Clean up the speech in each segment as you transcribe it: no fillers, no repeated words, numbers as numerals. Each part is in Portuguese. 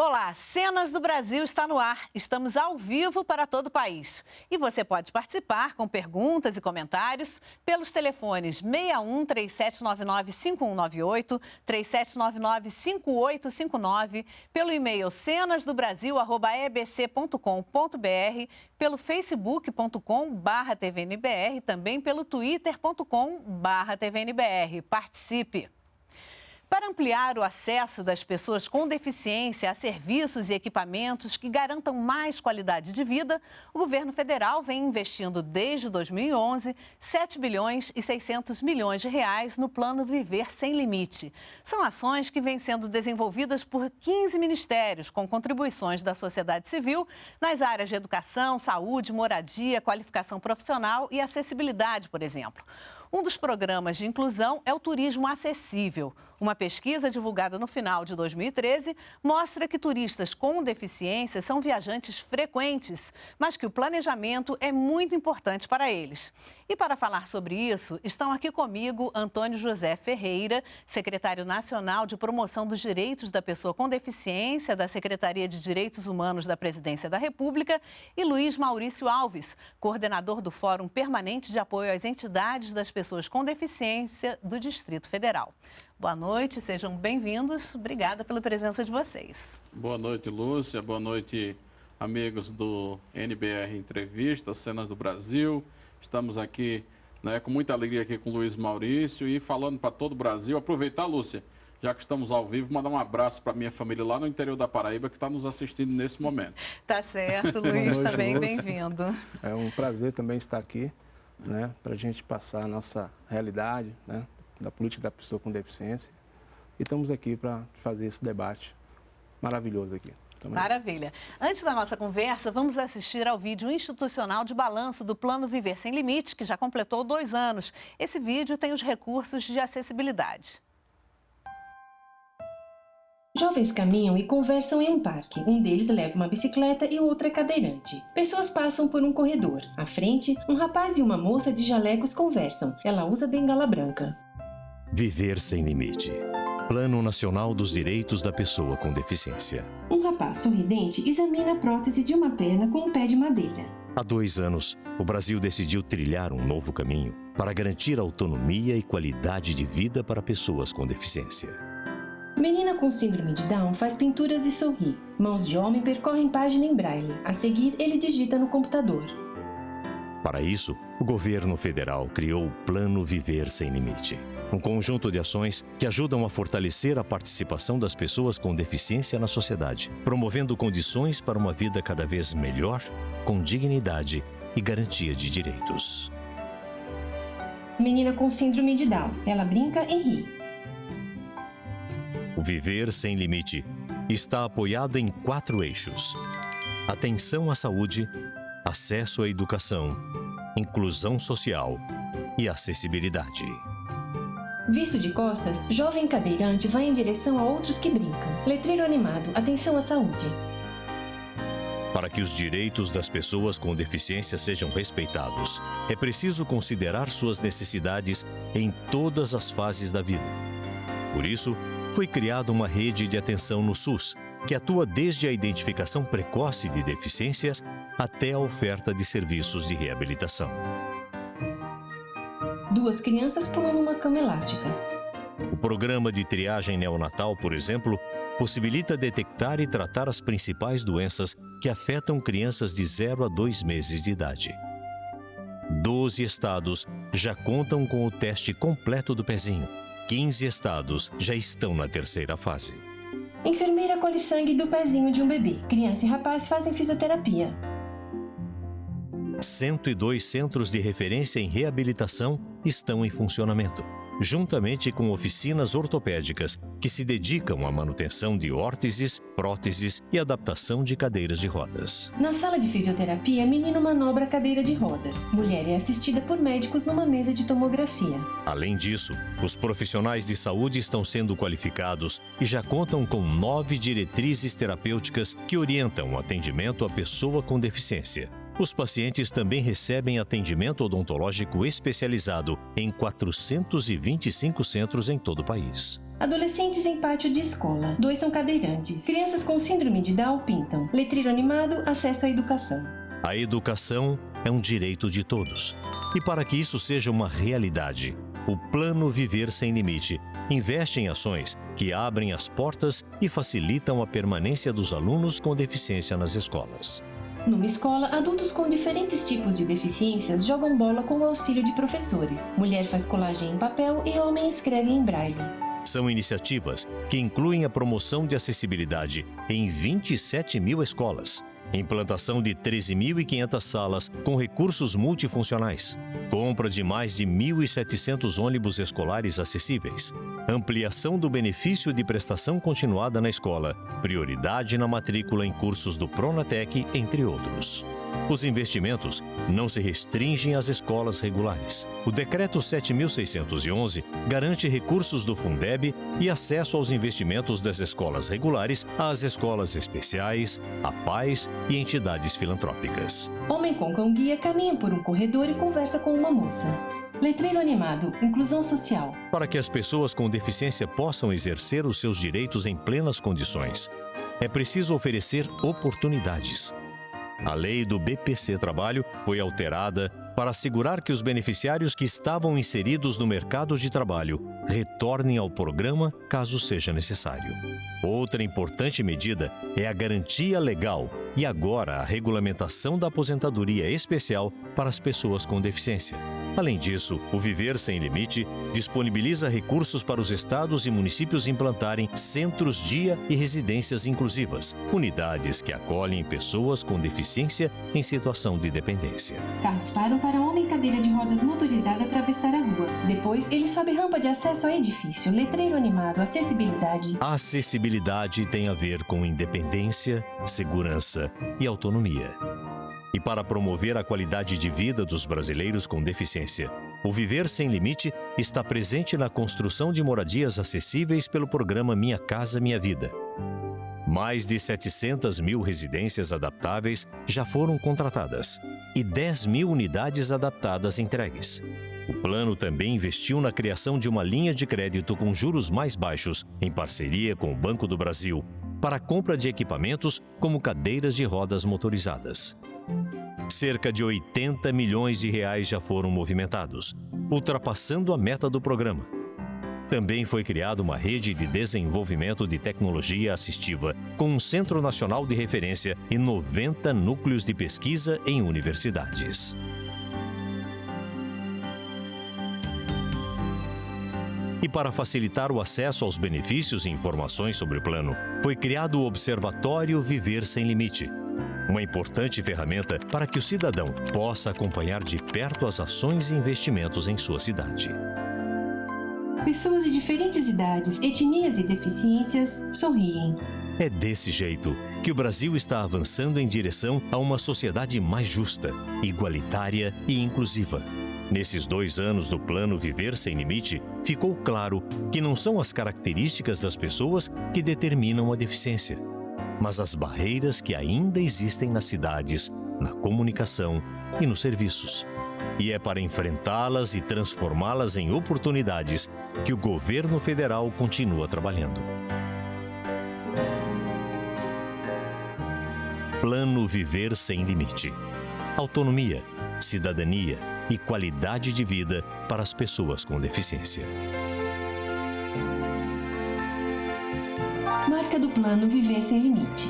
Olá, Cenas do Brasil está no ar. Estamos ao vivo para todo o país. E você pode participar com perguntas e comentários pelos telefones 61 3799 5198, 3799 5859, pelo e-mail cenasdobrasil@ebc.com.br, pelo facebook.com/tvnbr, também pelo twitter.com/tvnbr. Participe! Para ampliar o acesso das pessoas com deficiência a serviços e equipamentos que garantam mais qualidade de vida, o governo federal vem investindo desde 2011 7 bilhões e 600 milhões de reais no Plano Viver Sem Limite. São ações que vêm sendo desenvolvidas por 15 ministérios, com contribuições da sociedade civil nas áreas de educação, saúde, moradia, qualificação profissional e acessibilidade, por exemplo. Um dos programas de inclusão é o turismo acessível. Uma pesquisa divulgada no final de 2013 mostra que turistas com deficiência são viajantes frequentes, mas que o planejamento é muito importante para eles. E para falar sobre isso, estão aqui comigo Antônio José Ferreira, secretário nacional de Promoção dos Direitos da Pessoa com Deficiência da Secretaria de Direitos Humanos da Presidência da República, e Luiz Maurício Alves, coordenador do Fórum Permanente de Apoio às Entidades das Pessoas com Deficiência do Distrito Federal. Boa noite, sejam bem-vindos. Obrigada pela presença de vocês. Boa noite, Lúcia. Boa noite, amigos do NBR Entrevista, Cenas do Brasil. Estamos aqui, com muita alegria aqui com o Luiz Maurício e falando para todo o Brasil. Aproveitar, Lúcia, já que estamos ao vivo, mandar um abraço para a minha família lá no interior da Paraíba que está nos assistindo nesse momento. Tá certo, Luiz, também bem-vindo. É um prazer também estar aqui, para a gente passar a nossa realidade, da política da pessoa com deficiência. E estamos aqui para fazer esse debate maravilhoso aqui. Também. Maravilha. Antes da nossa conversa, vamos assistir ao vídeo institucional de balanço do Plano Viver Sem Limite, que já completou 2 anos. Esse vídeo tem os recursos de acessibilidade. Jovens caminham e conversam em um parque. Um deles leva uma bicicleta e o outro é cadeirante. Pessoas passam por um corredor. À frente, um rapaz e uma moça de jalecos conversam. Ela usa bengala branca. Viver Sem Limite. Plano Nacional dos Direitos da Pessoa com Deficiência. Um rapaz sorridente examina a prótese de uma perna com um pé de madeira. Há 2 anos, o Brasil decidiu trilhar um novo caminho para garantir autonomia e qualidade de vida para pessoas com deficiência. Menina com síndrome de Down faz pinturas e sorri. Mãos de homem percorrem página em braille. A seguir, ele digita no computador. Para isso, o governo federal criou o Plano Viver Sem Limite. Um conjunto de ações que ajudam a fortalecer a participação das pessoas com deficiência na sociedade, promovendo condições para uma vida cada vez melhor, com dignidade e garantia de direitos. Menina com síndrome de Down. Ela brinca e ri. O Viver Sem Limite está apoiado em 4 eixos: atenção à saúde, acesso à educação, inclusão social e acessibilidade. Visto de costas, jovem cadeirante vai em direção a outros que brincam. Letreiro animado, atenção à saúde. Para que os direitos das pessoas com deficiência sejam respeitados, é preciso considerar suas necessidades em todas as fases da vida. Por isso, foi criada uma rede de atenção no SUS, que atua desde a identificação precoce de deficiências até a oferta de serviços de reabilitação. 2 crianças pulam numa cama elástica. O programa de triagem neonatal, por exemplo, possibilita detectar e tratar as principais doenças que afetam crianças de 0 a 2 meses de idade. 12 estados já contam com o teste completo do pezinho. 15 estados já estão na 3ª fase. Enfermeira colhe sangue do pezinho de um bebê. Criança e rapaz fazem fisioterapia. 102 centros de referência em reabilitação estão em funcionamento, juntamente com oficinas ortopédicas que se dedicam à manutenção de órteses, próteses e adaptação de cadeiras de rodas. Na sala de fisioterapia, menino manobra a cadeira de rodas. Mulher é assistida por médicos numa mesa de tomografia. Além disso, os profissionais de saúde estão sendo qualificados e já contam com 9 diretrizes terapêuticas que orientam o atendimento à pessoa com deficiência. Os pacientes também recebem atendimento odontológico especializado em 425 centros em todo o país. Adolescentes em pátio de escola. 2 são cadeirantes. Crianças com síndrome de Down pintam. Letreiro animado, acesso à educação. A educação é um direito de todos. E para que isso seja uma realidade, o Plano Viver Sem Limite investe em ações que abrem as portas e facilitam a permanência dos alunos com deficiência nas escolas. Numa escola, adultos com diferentes tipos de deficiências jogam bola com o auxílio de professores. Mulher faz colagem em papel e homem escreve em braille. São iniciativas que incluem a promoção de acessibilidade em 27 mil escolas, implantação de 13.500 salas com recursos multifuncionais, compra de mais de 1.700 ônibus escolares acessíveis, ampliação do benefício de prestação continuada na escola, prioridade na matrícula em cursos do Pronatec, entre outros. Os investimentos não se restringem às escolas regulares. O Decreto 7.611 garante recursos do Fundeb e acesso aos investimentos das escolas regulares às escolas especiais, APAES e entidades filantrópicas. Homem com cão-guia caminha por um corredor e conversa com uma moça. Letreiro animado, inclusão social. Para que as pessoas com deficiência possam exercer os seus direitos em plenas condições, é preciso oferecer oportunidades. A lei do BPC Trabalho foi alterada para assegurar que os beneficiários que estavam inseridos no mercado de trabalho retornem ao programa caso seja necessário. Outra importante medida é a garantia legal e agora a regulamentação da aposentadoria especial para as pessoas com deficiência. Além disso, o Viver Sem Limite disponibiliza recursos para os estados e municípios implantarem centros-dia e residências inclusivas, unidades que acolhem pessoas com deficiência em situação de dependência. Carros param para um homem em cadeira de rodas motorizada atravessar a rua. Depois, ele sobe rampa de acesso ao edifício. Letreiro animado, acessibilidade. A acessibilidade tem a ver com independência, segurança e autonomia. E para promover a qualidade de vida dos brasileiros com deficiência, o Viver Sem Limite está presente na construção de moradias acessíveis pelo programa Minha Casa Minha Vida. Mais de 700 mil residências adaptáveis já foram contratadas e 10 mil unidades adaptadas entregues. O plano também investiu na criação de uma linha de crédito com juros mais baixos, em parceria com o Banco do Brasil, para a compra de equipamentos como cadeiras de rodas motorizadas. Cerca de 80 milhões de reais já foram movimentados, ultrapassando a meta do programa. Também foi criada uma rede de desenvolvimento de tecnologia assistiva, com um Centro Nacional de Referência e 90 núcleos de pesquisa em universidades. E para facilitar o acesso aos benefícios e informações sobre o plano, foi criado o Observatório Viver Sem Limite, uma importante ferramenta para que o cidadão possa acompanhar de perto as ações e investimentos em sua cidade. Pessoas de diferentes idades, etnias e deficiências sorriem. É desse jeito que o Brasil está avançando em direção a uma sociedade mais justa, igualitária e inclusiva. Nesses 2 anos do Plano Viver Sem Limite, ficou claro que não são as características das pessoas que determinam a deficiência, mas as barreiras que ainda existem nas cidades, na comunicação e nos serviços. E é para enfrentá-las e transformá-las em oportunidades que o governo federal continua trabalhando. Plano Viver Sem Limite. Autonomia, cidadania e qualidade de vida para as pessoas com deficiência. Marca do Plano Viver Sem Limite.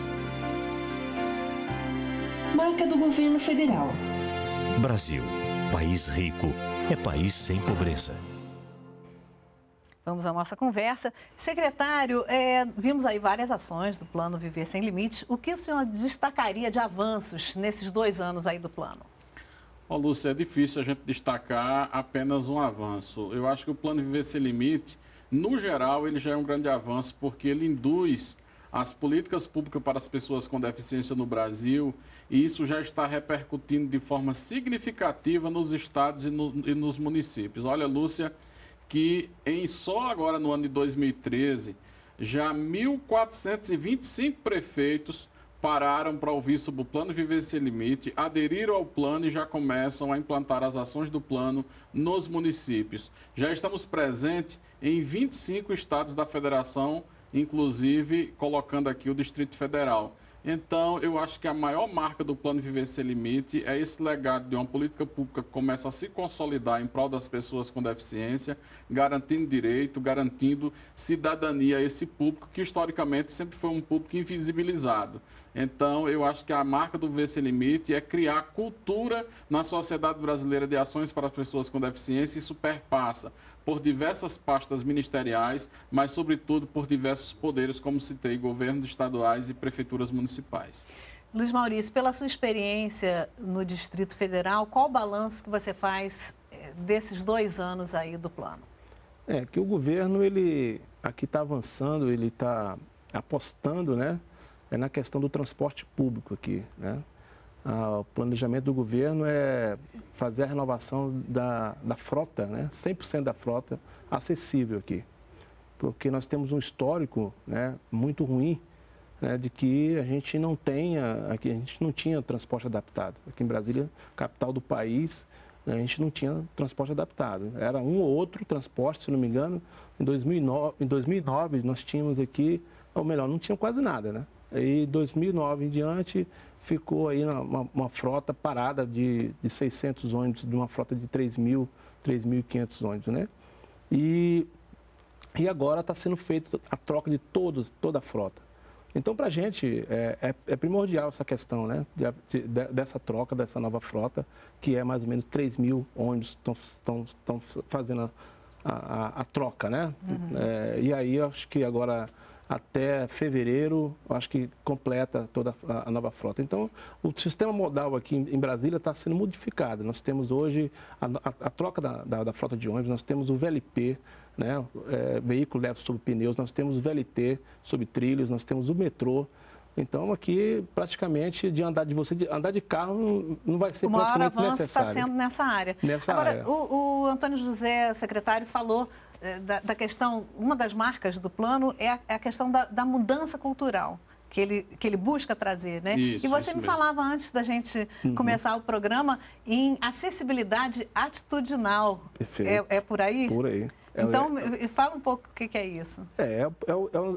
Marca do Governo Federal. Brasil, país rico, é país sem pobreza. Vamos à nossa conversa. Secretário, vimos aí várias ações do Plano Viver Sem Limites. O que o senhor destacaria de avanços nesses 2 anos aí do plano? Ó, Lúcia, é difícil a gente destacar apenas um avanço. Eu acho que o Plano Viver Sem Limite, no geral, ele já é um grande avanço porque ele induz as políticas públicas para as pessoas com deficiência no Brasil e isso já está repercutindo de forma significativa nos estados e nos municípios. Olha, Lúcia, que só agora no ano de 2013, já 1.425 prefeitos pararam para ouvir sobre o Plano Viver Sem Limite, aderiram ao plano e já começam a implantar as ações do plano nos municípios. Já estamos presentes em 25 estados da federação, inclusive colocando aqui o Distrito Federal. Então, eu acho que a maior marca do Plano Viver Sem Limite é esse legado de uma política pública que começa a se consolidar em prol das pessoas com deficiência, garantindo direito, garantindo cidadania a esse público que, historicamente, sempre foi um público invisibilizado. Então, eu acho que a marca do Viver Sem Limite é criar cultura na sociedade brasileira de ações para as pessoas com deficiência. Isso perpassa por diversas pastas ministeriais, mas, sobretudo, por diversos poderes, como citei, governos estaduais e prefeituras municipais. Luiz Maurício, pela sua experiência no Distrito Federal, qual o balanço que você faz desses 2 anos aí do plano? Que o governo, ele aqui está avançando, ele está apostando, né, na questão do transporte público aqui, né? O planejamento do governo é fazer a renovação da frota, né? 100% da frota acessível aqui. Porque nós temos um histórico, né, muito ruim, né, de que a gente não tinha transporte adaptado. Aqui em Brasília, capital do país, a gente não tinha transporte adaptado. Era um ou outro transporte, se não me engano. Em 2009 nós tínhamos aqui, ou melhor, não tinha quase nada, né? Aí, 2009 em diante, ficou aí uma frota parada de 600 ônibus, de uma frota de 3.500 ônibus, né? E agora está sendo feita a troca de toda a frota. Então, para a gente, é primordial essa questão, né? Dessa troca, dessa nova frota, que é mais ou menos 3.000 ônibus estão fazendo a troca, né? Uhum. E aí, eu acho que agora, até fevereiro, acho que completa toda a nova frota. Então, o sistema modal aqui em Brasília está sendo modificado. Nós temos hoje a troca da frota de ônibus, nós temos o VLP, né, veículo leve sobre pneus, nós temos o VLT sobre trilhos, nós temos o metrô. Então, aqui, praticamente, andar de carro não vai ser praticamente necessário. O maior avanço está sendo nessa área. Agora, o Antônio José, secretário, falou da questão, uma das marcas do plano é a questão da mudança cultural que ele busca trazer, né? Isso, e você me mesmo. falava antes da gente começar o programa em acessibilidade atitudinal. Perfeito. É por aí? Por aí. Então, fala um pouco o que é isso. É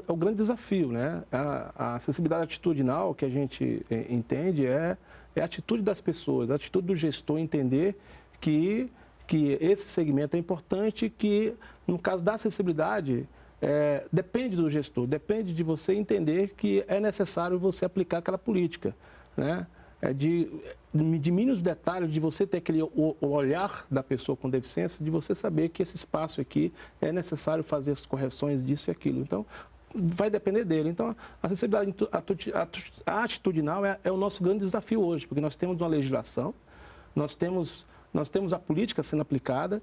o grande desafio, né? A acessibilidade atitudinal que a gente entende é a atitude das pessoas, a atitude do gestor entender que esse segmento é importante, que no caso da acessibilidade, depende do gestor, depende de você entender que é necessário você aplicar aquela política, né? De mínimos detalhes, de você ter o olhar da pessoa com deficiência, de você saber que esse espaço aqui é necessário fazer as correções disso e aquilo. Então, vai depender dele. Então, a acessibilidade atitudinal é o nosso grande desafio hoje, porque nós temos uma legislação, nós temos a política sendo aplicada,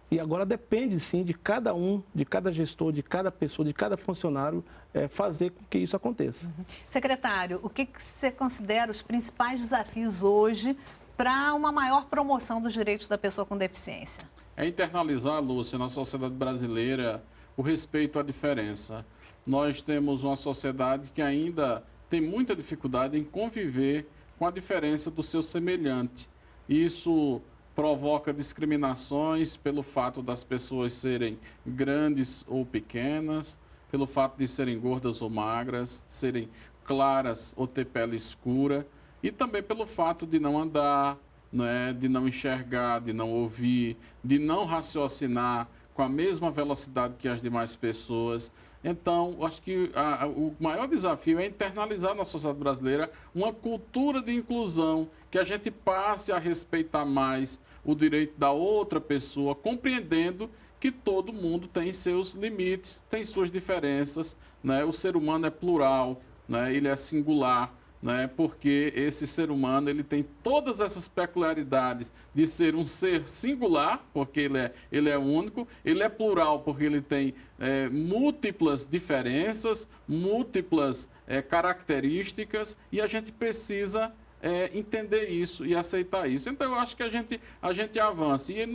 e agora depende, sim, de cada de cada gestor, de cada pessoa, de cada funcionário fazer com que isso aconteça. Secretário, o que você considera os principais desafios hoje para uma maior promoção dos direitos da pessoa com deficiência? É internalizar, Lúcia, na sociedade brasileira o respeito à diferença. Nós temos uma sociedade que ainda tem muita dificuldade em conviver com a diferença do seu semelhante. Isso provoca discriminações pelo fato das pessoas serem grandes ou pequenas, pelo fato de serem gordas ou magras, serem claras ou ter pele escura, e também pelo fato de não andar, né, de não enxergar, de não ouvir, de não raciocinar com a mesma velocidade que as demais pessoas. Então, acho que o maior desafio é internalizar na sociedade brasileira uma cultura de inclusão, que a gente passe a respeitar mais o direito da outra pessoa, compreendendo que todo mundo tem seus limites, tem suas diferenças, né? O ser humano é plural, né? Ele é singular, né? Porque esse ser humano ele tem todas essas peculiaridades de ser um ser singular, porque ele é único, ele é plural, porque ele tem múltiplas diferenças, múltiplas características, e a gente precisa entender isso e aceitar isso. Então, eu acho que a gente avança. E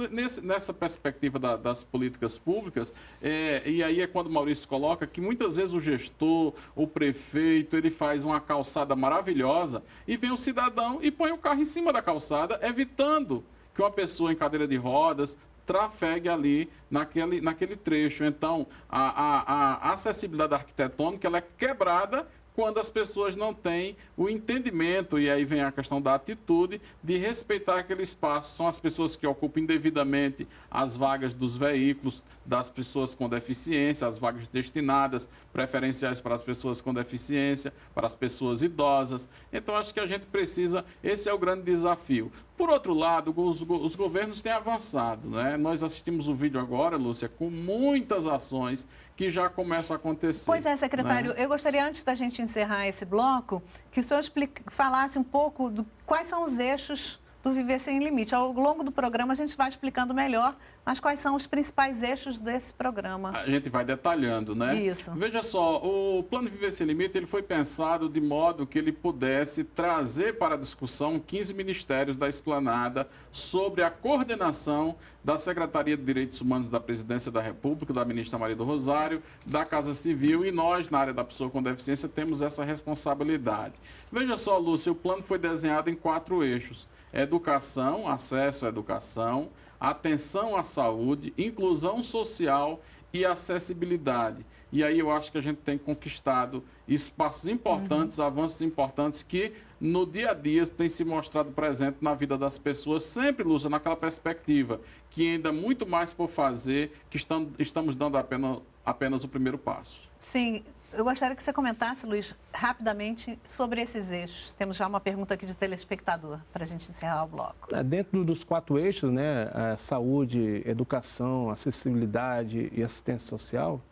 nessa perspectiva das políticas públicas, e aí é quando o Maurício coloca que muitas vezes o gestor, o prefeito, ele faz uma calçada maravilhosa e vem o cidadão e põe o carro em cima da calçada, evitando que uma pessoa em cadeira de rodas trafegue ali naquele trecho. Então, a acessibilidade arquitetônica ela é quebrada quando as pessoas não têm o entendimento, e aí vem a questão da atitude, de respeitar aquele espaço. São as pessoas que ocupam indevidamente as vagas dos veículos, das pessoas com deficiência, as vagas destinadas, preferenciais para as pessoas com deficiência, para as pessoas idosas. Então, acho que a gente precisa, esse é o grande desafio. Por outro lado, os governos têm avançado, né? Nós assistimos o vídeo agora, Lúcia, com muitas ações que já começam a acontecer. Pois é, secretário, eu gostaria, antes da gente encerrar esse bloco, que o senhor falasse um pouco de quais são os eixos do Viver Sem Limite. Ao longo do programa a gente vai explicando melhor, mas quais são os principais eixos desse programa? A gente vai detalhando, né? Isso. Veja só, o Plano Viver Sem Limite ele foi pensado de modo que ele pudesse trazer para a discussão 15 ministérios da esplanada sobre a coordenação da Secretaria de Direitos Humanos da Presidência da República, da ministra Maria do Rosário, da Casa Civil, e nós, na área da pessoa com deficiência, temos essa responsabilidade. Veja só, Lúcia, o plano foi desenhado em 4 eixos: educação, acesso à educação, atenção à saúde, inclusão social e acessibilidade. E aí eu acho que a gente tem conquistado espaços importantes, avanços importantes que no dia a dia têm se mostrado presente na vida das pessoas, sempre, Lúcia, naquela perspectiva que ainda muito mais por fazer, que estamos dando apenas o primeiro passo. Sim. Eu gostaria que você comentasse, Luiz, rapidamente sobre esses eixos. Temos já uma pergunta aqui de telespectador para a gente encerrar o bloco. Dentro dos 4 eixos, né, saúde, educação, acessibilidade e assistência social,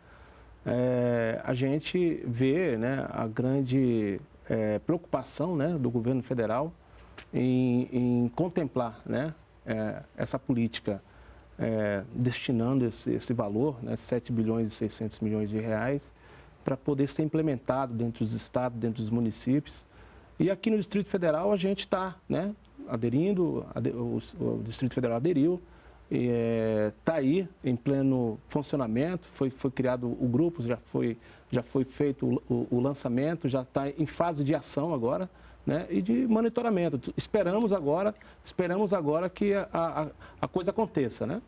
a gente vê, né, a grande preocupação, né, do governo federal em contemplar, né, essa política, destinando esse valor, né, 7 bilhões e 600 milhões de reais, para poder ser implementado dentro dos estados, dentro dos municípios. E aqui no Distrito Federal a gente está, né, aderindo, o Distrito Federal aderiu, está aí em pleno funcionamento, foi criado o grupo, já foi feito o lançamento, já está em fase de ação agora, né, e de monitoramento. Esperamos agora que a coisa aconteça, né?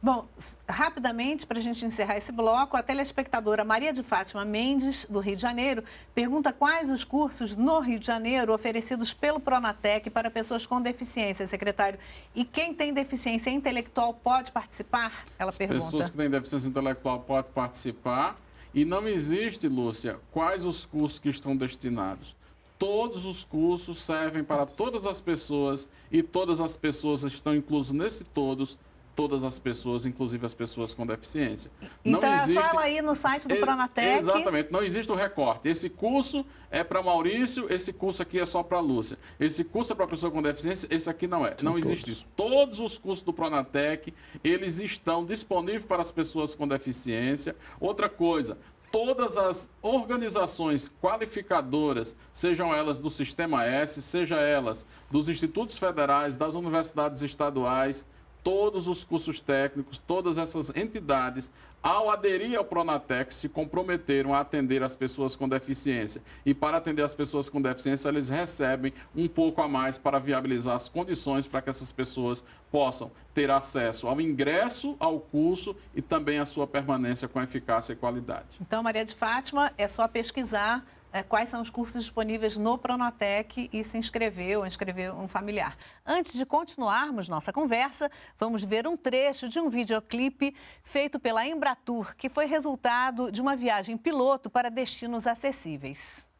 Bom, rapidamente, para a gente encerrar esse bloco, a telespectadora Maria de Fátima Mendes, do Rio de Janeiro, pergunta quais os cursos no Rio de Janeiro oferecidos pelo Pronatec para pessoas com deficiência, secretário. E quem tem deficiência intelectual pode participar? Ela pergunta. Pessoas que têm deficiência intelectual podem participar. E não existe, Lúcia, quais os cursos que estão destinados. Todos os cursos servem para todas as pessoas e todas as pessoas estão inclusas nesse todas as pessoas, inclusive as pessoas com deficiência. Então, fala aí no site do Pronatec. Exatamente, não existe o recorte. Esse curso é para Maurício, esse curso aqui é só para Lúcia. Esse curso é para pessoa com deficiência, esse aqui não é. Não existe isso. Todos os cursos do Pronatec, eles estão disponíveis para as pessoas com deficiência. Outra coisa, todas as organizações qualificadoras, sejam elas do Sistema S, sejam elas dos institutos federais, das universidades estaduais, todos os cursos técnicos, todas essas entidades, ao aderir ao Pronatec, se comprometeram a atender as pessoas com deficiência. E para atender as pessoas com deficiência, eles recebem um pouco a mais para viabilizar as condições para que essas pessoas possam ter acesso ao ingresso ao curso e também à sua permanência com eficácia e qualidade. Então, Maria de Fátima, é só pesquisar quais são os cursos disponíveis no Pronatec e se inscrever ou inscrever um familiar. Antes de continuarmos nossa conversa, vamos ver um trecho de um videoclipe feito pela Embratur, que foi resultado de uma viagem piloto para destinos acessíveis.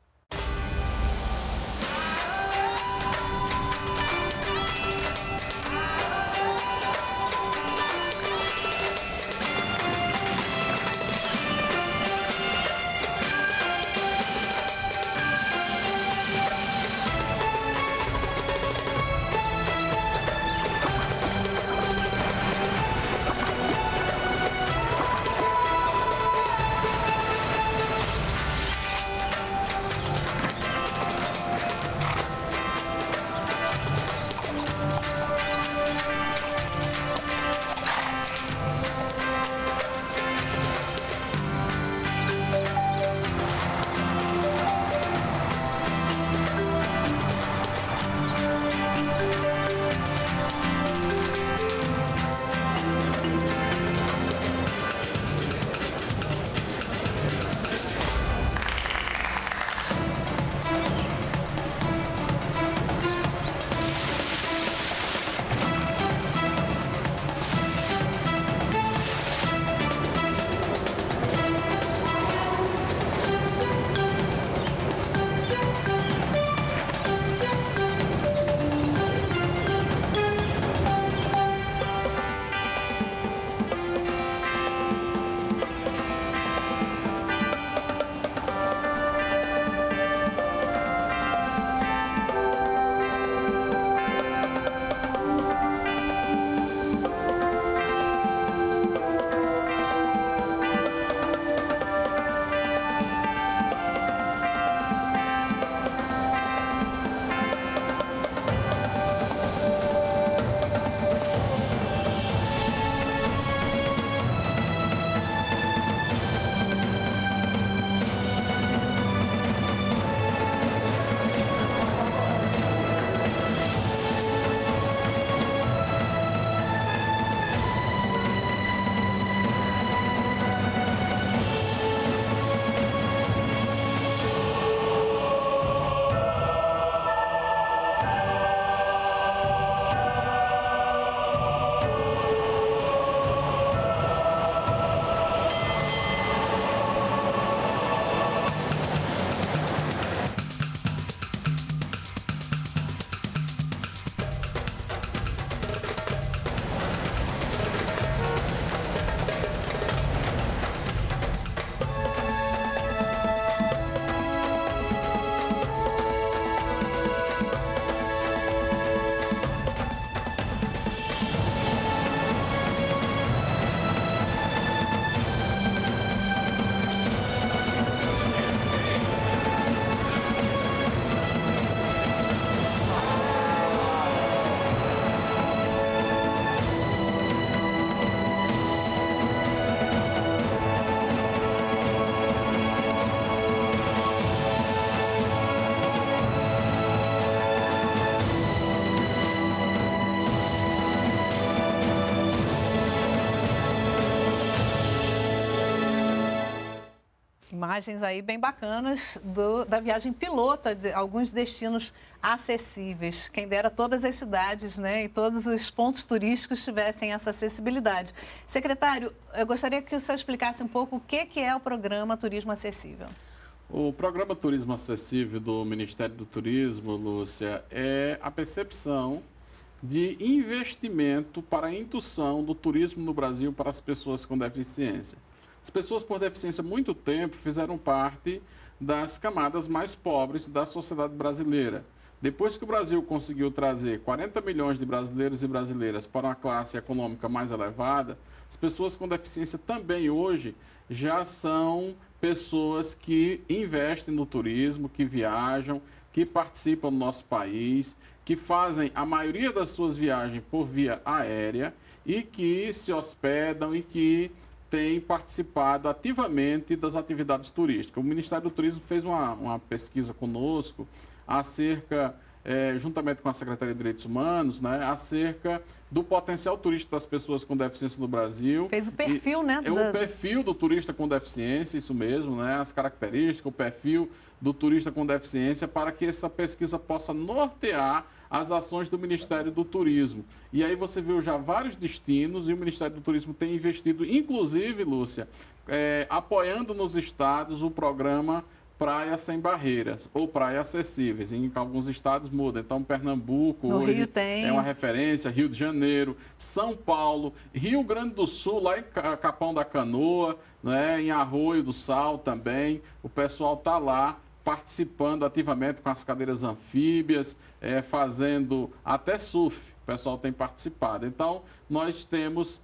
imagens aí bem bacanas da viagem pilota de alguns destinos acessíveis. Quem dera todas as cidades, né, e todos os pontos turísticos tivessem essa acessibilidade. Secretário, eu gostaria que o senhor explicasse um pouco o que é o programa Turismo Acessível. O programa Turismo Acessível do Ministério do Turismo, Lúcia, é a percepção de investimento para a indução do turismo no Brasil para as pessoas com deficiência. As pessoas por deficiência, há muito tempo, fizeram parte das camadas mais pobres da sociedade brasileira. Depois que o Brasil conseguiu trazer 40 milhões de brasileiros e brasileiras para uma classe econômica mais elevada, as pessoas com deficiência também hoje já são pessoas que investem no turismo, que viajam, que participam do nosso país, que fazem a maioria das suas viagens por via aérea e que se hospedam e que têm participado ativamente das atividades turísticas. O Ministério do Turismo fez uma pesquisa conosco acerca, juntamente com a Secretaria de Direitos Humanos, né, acerca do potencial turístico das pessoas com deficiência no Brasil. Fez o perfil, né? O perfil do turista com deficiência, isso mesmo, né, as características, o perfil do turista com deficiência, para que essa pesquisa possa nortear as ações do Ministério do Turismo. E aí você viu já vários destinos e o Ministério do Turismo tem investido, inclusive, Lúcia, apoiando nos estados o programa Praia Sem Barreiras ou Praia Acessíveis. Em alguns estados muda. Então, Pernambuco no hoje Rio tem. É uma referência, Rio de Janeiro, São Paulo, Rio Grande do Sul, lá em Capão da Canoa, né, em Arroio do Sal também. O pessoal está lá participando ativamente com as cadeiras anfíbias, fazendo até surf. O pessoal tem participado. Então, nós temos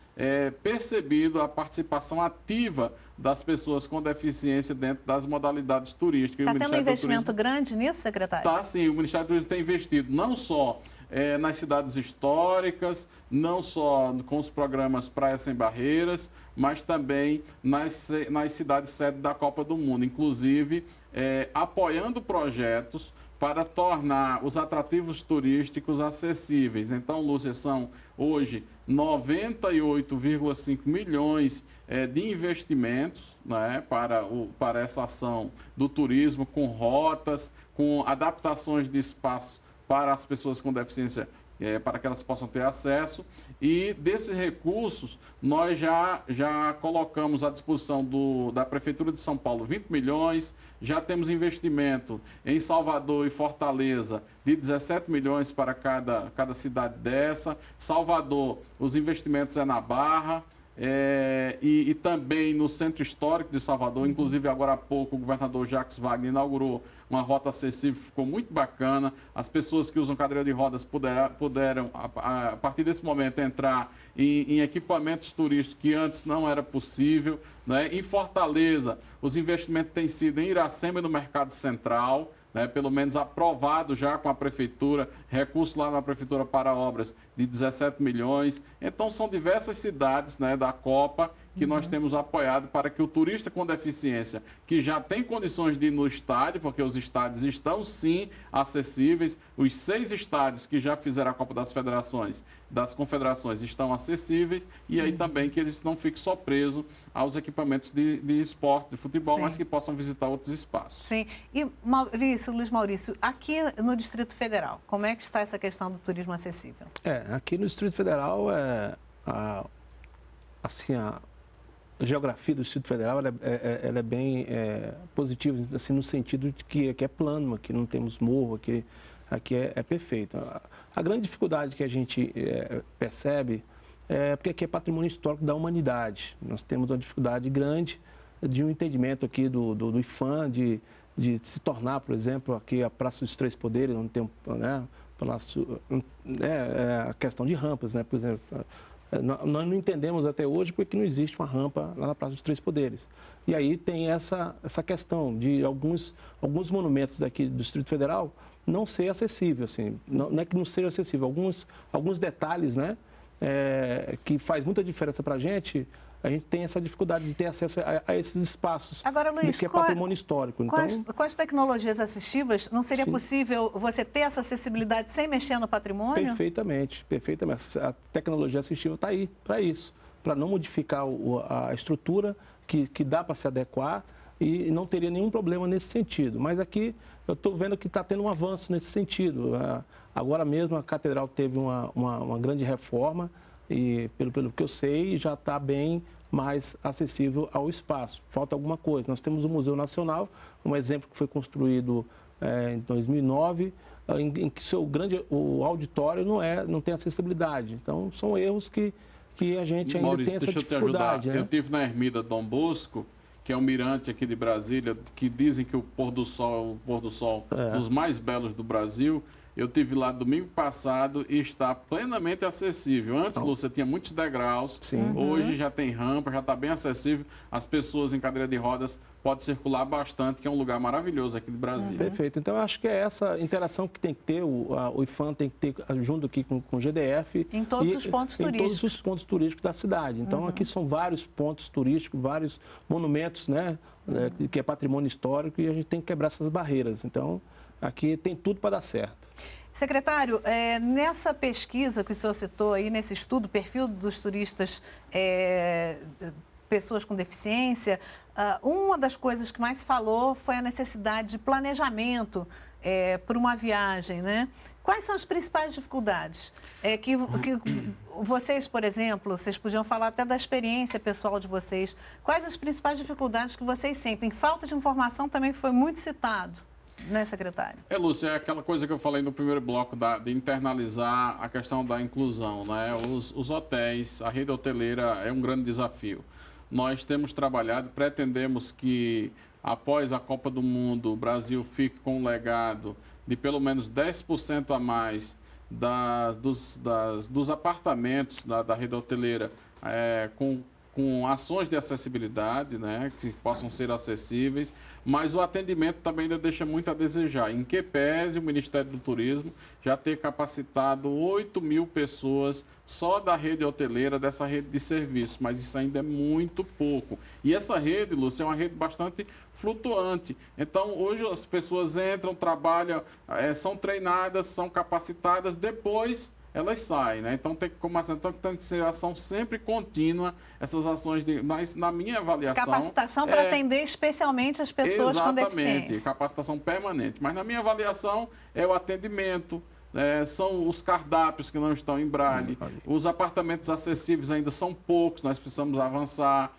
percebido a participação ativa das pessoas com deficiência dentro das modalidades turísticas. Está tendo um investimento grande nisso, secretário? Está sim, o Ministério do Turismo tem investido não só nas cidades históricas, não só com os programas Praia Sem Barreiras, mas também nas cidades sede da Copa do Mundo, inclusive apoiando projetos para tornar os atrativos turísticos acessíveis. Então, Lúcia, são hoje 98,5 milhões de investimentos, né, para essa ação do turismo, com rotas, com adaptações de espaço para as pessoas com deficiência, para que elas possam ter acesso. E desses recursos, nós já colocamos à disposição da Prefeitura de São Paulo 20 milhões, já temos investimento em Salvador e Fortaleza de 17 milhões para cada cidade dessa. Salvador, os investimentos na Barra, e também no Centro Histórico de Salvador. Inclusive, agora há pouco, o governador Jacques Wagner inaugurou uma rota acessível que ficou muito bacana. As pessoas que usam cadeira de rodas puderam, a partir desse momento, entrar em equipamentos turísticos que antes não era possível, né? Em Fortaleza, os investimentos têm sido em Iracema e no Mercado Central, né, pelo menos aprovado já com a Prefeitura, recurso lá na Prefeitura para obras de 17 milhões. Então, são diversas cidades, né, da Copa que nós temos apoiado para que o turista com deficiência, que já tem condições de ir no estádio, porque os estádios estão, sim, acessíveis, os 6 estádios que já fizeram a Copa das Confederações estão acessíveis, e aí também que eles não fiquem só presos aos equipamentos de esporte, de futebol, sim, mas que possam visitar outros espaços. Sim. E, Luiz Maurício, aqui no Distrito Federal, como é que está essa questão do turismo acessível? Aqui no Distrito Federal, a geografia do Distrito Federal ela é bem positiva, assim, no sentido de que aqui é plano, aqui não temos morro, aqui é perfeito. A grande dificuldade que a gente percebe é porque aqui é patrimônio histórico da humanidade. Nós temos uma dificuldade grande de um entendimento aqui do IPHAN, de se tornar, por exemplo, aqui a Praça dos Três Poderes, onde tem a questão de rampas, né? Por exemplo, nós não entendemos até hoje porque não existe uma rampa lá na Praça dos Três Poderes. E aí tem essa questão de alguns monumentos daqui do Distrito Federal não ser acessível, assim, não é que não seja acessível, alguns detalhes, né, que faz muita diferença para a gente tem essa dificuldade de ter acesso a esses espaços. Agora, Luiz, que é patrimônio histórico. Com as tecnologias assistivas, não seria possível você ter essa acessibilidade sem mexer no patrimônio? Perfeitamente. A tecnologia assistiva está aí para isso, para não modificar a estrutura que dá para se adequar, e não teria nenhum problema nesse sentido. Mas aqui eu estou vendo que está tendo um avanço nesse sentido. Agora mesmo a Catedral teve uma grande reforma e, pelo que eu sei, já está bem mais acessível ao espaço. Falta alguma coisa. Nós temos o Museu Nacional, um exemplo que foi construído em 2009, em que o auditório não tem acessibilidade. Então, são erros que a gente ainda Maurício, tem essa dificuldade. deixa eu te ajudar. Né? Eu estive na Ermida Dom Bosco, que é um mirante aqui de Brasília, que dizem que o pôr do sol dos mais belos do Brasil. Eu estive lá domingo passado e está plenamente acessível. Antes, Lúcia, tinha muitos degraus. Sim. Hoje já tem rampa, já está bem acessível. As pessoas em cadeira de rodas podem circular bastante, que é um lugar maravilhoso aqui de Brasília. Perfeito. Então, eu acho que é essa interação que tem que ter, o IPHAN tem que ter junto aqui com o GDF. Em todos os pontos turísticos. Em todos os pontos turísticos da cidade. Então, aqui são vários pontos turísticos, vários monumentos, né, que é patrimônio histórico, e a gente tem que quebrar essas barreiras. Então, aqui tem tudo para dar certo. Secretário, nessa pesquisa que o senhor citou aí, nesse estudo, perfil dos turistas, pessoas com deficiência, uma das coisas que mais se falou foi a necessidade de planejamento para uma viagem, né? Quais são as principais dificuldades? Que vocês, por exemplo, vocês podiam falar até da experiência pessoal de vocês. Quais as principais dificuldades que vocês sentem? Falta de informação também foi muito citado. Né, secretário? Lúcia, é aquela coisa que eu falei no primeiro bloco de internalizar a questão da inclusão, né? Os hotéis, a rede hoteleira é um grande desafio. Nós temos trabalhado, pretendemos que após a Copa do Mundo o Brasil fique com um legado de pelo menos 10% a mais dos apartamentos da rede hoteleira com ações de acessibilidade, né, que possam ser acessíveis, mas o atendimento também ainda deixa muito a desejar. Em que pese o Ministério do Turismo já ter capacitado 8.000 pessoas só da rede hoteleira, dessa rede de serviços, mas isso ainda é muito pouco. E essa rede, Lúcia, é uma rede bastante flutuante. Então, hoje as pessoas entram, trabalham, são treinadas, são capacitadas, depois elas saem, né? Então tem que ser ação sempre contínua, essas ações mas na minha avaliação... Capacitação para atender especialmente as pessoas com deficiência. Exatamente, capacitação permanente. Mas na minha avaliação é o atendimento, são os cardápios que não estão em braille, os apartamentos acessíveis ainda são poucos, nós precisamos avançar.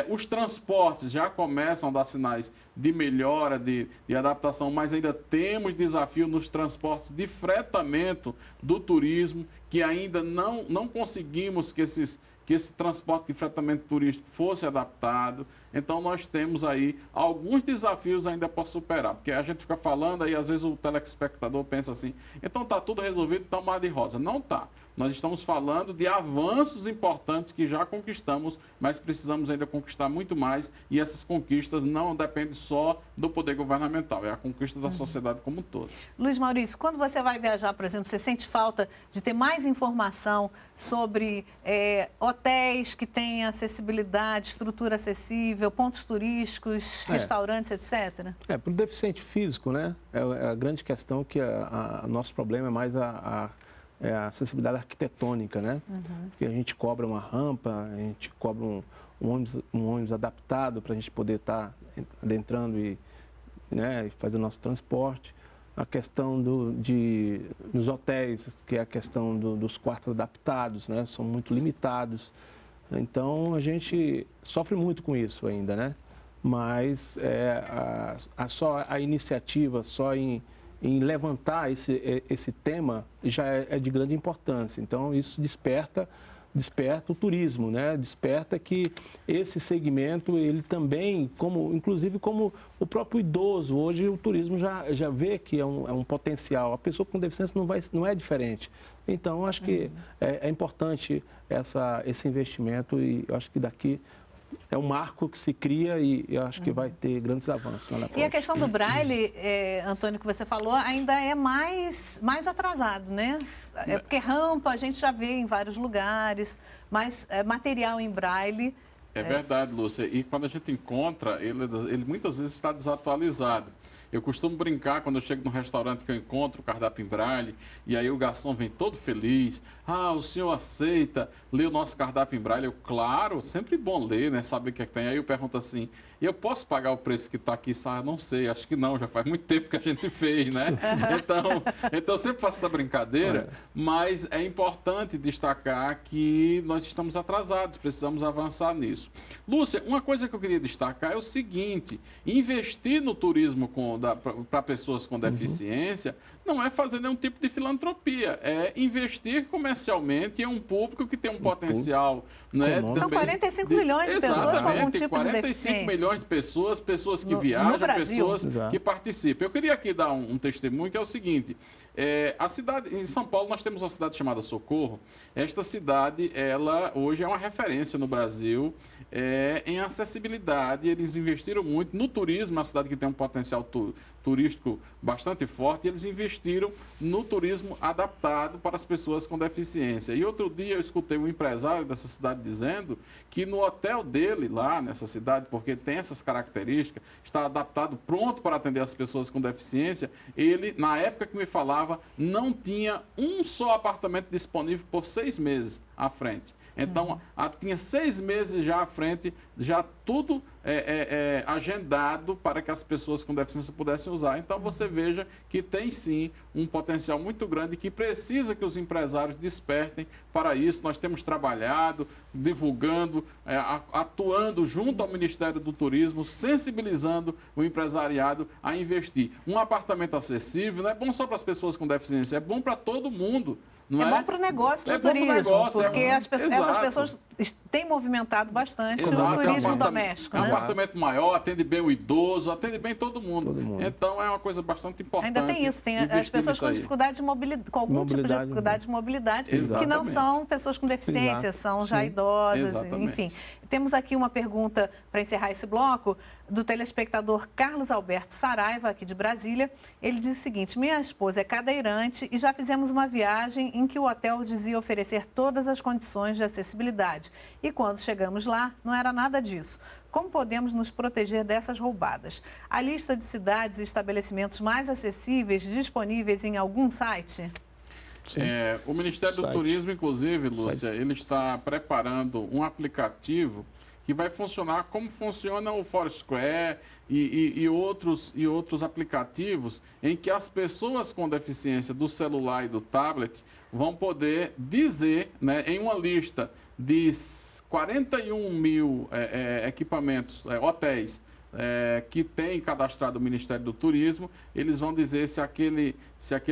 Os transportes já começam a dar sinais de melhora, de adaptação, mas ainda temos desafio nos transportes de fretamento do turismo, que ainda não conseguimos que esse transporte de fretamento turístico fosse adaptado. Então, nós temos aí alguns desafios ainda para superar, porque a gente fica falando aí, às vezes o telespectador pensa assim, então está tudo resolvido, está mar de rosa. Não está. Nós estamos falando de avanços importantes que já conquistamos, mas precisamos ainda conquistar muito mais, e essas conquistas não dependem só do poder governamental, é a conquista da sociedade como um todo. Luiz Maurício, quando você vai viajar, por exemplo, você sente falta de ter mais informação sobre hotéis que têm acessibilidade, estrutura acessível, pontos turísticos, restaurantes, etc.? Para o deficiente físico, né, é a grande questão que nosso problema é mais a acessibilidade arquitetônica, né? Porque a gente cobra uma rampa, a gente cobra um ônibus adaptado para a gente poder estar adentrando e fazer o nosso transporte. A questão nos hotéis, que é a questão dos quartos adaptados, né? São muito limitados. Então, a gente sofre muito com isso ainda, né? Mas só a iniciativa, só em levantar esse tema já é de grande importância. Então, isso desperta o turismo, né? Desperta que esse segmento, ele também, inclusive como o próprio idoso, hoje o turismo já vê que é um potencial. A pessoa com deficiência não é diferente. Então, acho que é importante esse investimento, e eu acho que daqui é um marco que se cria, e eu acho que vai ter grandes avanços lá na frente. E a questão do braille, Antônio, que você falou, ainda é mais atrasado, né? Porque rampa a gente já vê em vários lugares, mas material em braille... É verdade, Lúcia. E quando a gente encontra, ele muitas vezes está desatualizado. Eu costumo brincar quando eu chego num restaurante que eu encontro o cardápio em braille, e aí o garçom vem todo feliz. Ah, o senhor aceita ler o nosso cardápio em braille? Eu, claro, sempre bom ler, né? Saber o que é que tem. Aí eu pergunto assim, eu posso pagar o preço que está aqui? Ah, não sei, acho que não, já faz muito tempo que a gente fez, né? Então eu sempre faço essa brincadeira, mas é importante destacar que nós estamos atrasados, precisamos avançar nisso. Lúcia, uma coisa que eu queria destacar é o seguinte, investir no turismo para pessoas com deficiência não é fazer nenhum tipo de filantropia, é investir comercialmente em um público que tem um potencial, né? São 45 milhões de pessoas com algum tipo de deficiência. 45 milhões de pessoas, pessoas que viajam, pessoas que participam. Eu queria aqui dar um testemunho que é o seguinte, a cidade, em São Paulo nós temos uma cidade chamada Socorro. Esta cidade, ela hoje é uma referência no Brasil em acessibilidade. Eles investiram muito no turismo, uma cidade que tem um potencial turístico bastante forte, e eles investiram no turismo adaptado para as pessoas com deficiência. E outro dia eu escutei um empresário dessa cidade dizendo que no hotel dele, lá nessa cidade, porque tem essas características, está adaptado, pronto para atender as pessoas com deficiência, ele, na época que me falava, não tinha um só apartamento disponível por 6 meses à frente. Então, tinha 6 meses já à frente, já tudo agendado para que as pessoas com deficiência pudessem usar. Então, você veja que tem sim um potencial muito grande que precisa que os empresários despertem para isso. Nós temos trabalhado, divulgando, atuando junto ao Ministério do Turismo, sensibilizando o empresariado a investir. Um apartamento acessível não é bom só para as pessoas com deficiência, é bom para todo mundo. Não bom para o negócio do turismo, porque essas pessoas têm movimentado bastante o turismo doméstico. É um apartamento maior, atende bem o idoso, atende bem todo mundo. Então, é uma coisa bastante importante. Ainda tem isso, tem as pessoas com dificuldade de mobilidade, com algum tipo de dificuldade de mobilidade, que não são pessoas com deficiência, são já idosas, enfim. Temos aqui uma pergunta para encerrar esse bloco do telespectador Carlos Alberto Saraiva, aqui de Brasília. Ele diz o seguinte: minha esposa é cadeirante e já fizemos uma viagem em que o hotel dizia oferecer todas as condições de acessibilidade. E quando chegamos lá, não era nada disso. Como podemos nos proteger dessas roubadas? A lista de cidades e estabelecimentos mais acessíveis disponíveis em algum site? O Ministério do Turismo, inclusive, Lúcia, ele está preparando um aplicativo que vai funcionar como funciona o Foursquare e outros aplicativos em que as pessoas com deficiência do celular e do tablet vão poder dizer, né, em uma lista de 41 mil equipamentos, hotéis, que tem cadastrado o Ministério do Turismo, eles vão dizer se aquele